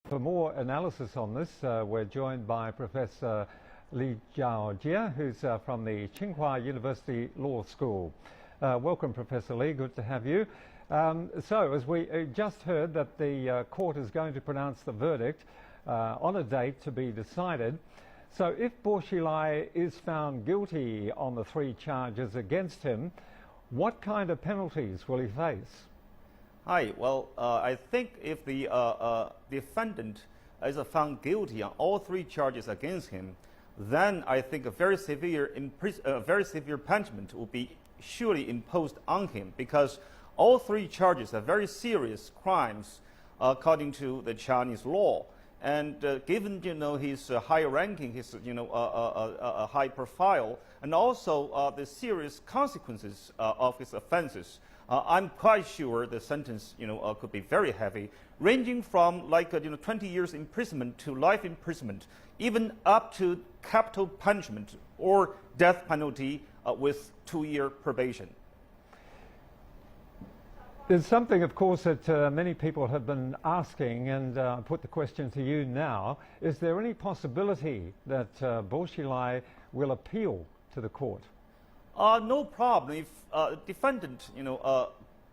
For more analysis on this, we're joined by Professor Li Jiajie, who's from the Tsinghua University Law School. Welcome, Professor Li. Good to have you. So, as we just heard that the court is going to pronounce the verdict on a date to be decided. So, if Bo Xilai is found guilty on the 3 charges against him, what kind of penalties will he face? Hi. Well, I think if the defendant is found guilty on all 3 charges against him, then I think a very severe punishment will be surely imposed on him, because all 3 charges are very serious crimes according to the Chinese law. And given his high ranking, his high profile, and also the serious consequences of his offenses, I'm quite sure the sentence could be very heavy, ranging from 20 years imprisonment to life imprisonment, even up to capital punishment or death penalty with 2-year probation. There's something, of course, that many people have been asking, and I put the question to you now. Is there any possibility that Bo Xilai will appeal to the court? No problem. If defendant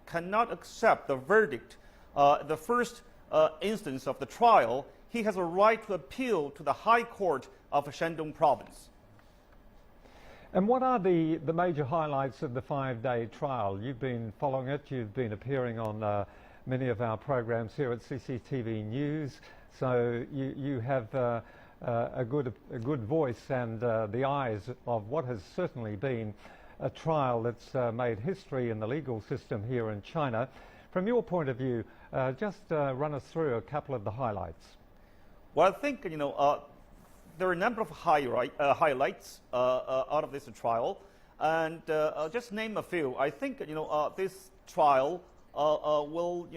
cannot accept the verdict, the first instance of the trial, he has a right to appeal to the High Court of Shandong Province. And what are the major highlights of the 5-day trial? You've been following it. You've been appearing on many of our programs here at CCTV News. So you have a good voice and the eyes of what has certainly been a trial that's made history in the legal system here in China. From your point of view, just run us through a couple of the highlights. Well, I think there are a number of highlights out of this trial, and I'll just name a few. I think this trial will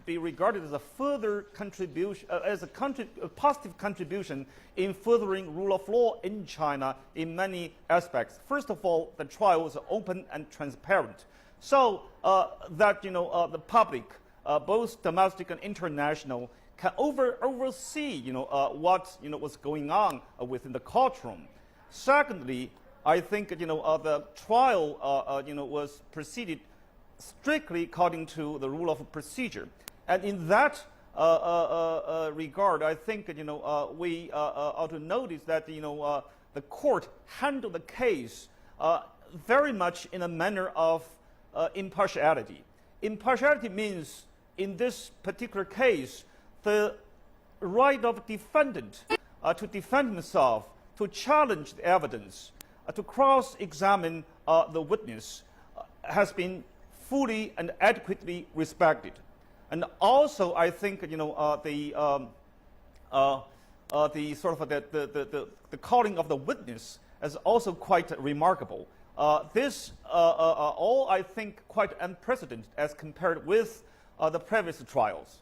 be regarded as a further contribution, as a positive contribution in furthering rule of law in China in many aspects. First of all, the trial was open and transparent, so that the public, both domestic and international, can oversee what was going on within the courtroom. Secondly, I think the trial was proceeded strictly according to the rule of procedure, and in that regard, I think we ought to notice that the court handled the case very much in a manner of impartiality. Impartiality means, in this particular case, the right of defendant to defend himself, to challenge the evidence, to cross-examine the witness has been fully and adequately respected. And also, I think the calling of the witness is also quite remarkable. This all, I think, quite unprecedented as compared with the previous trials.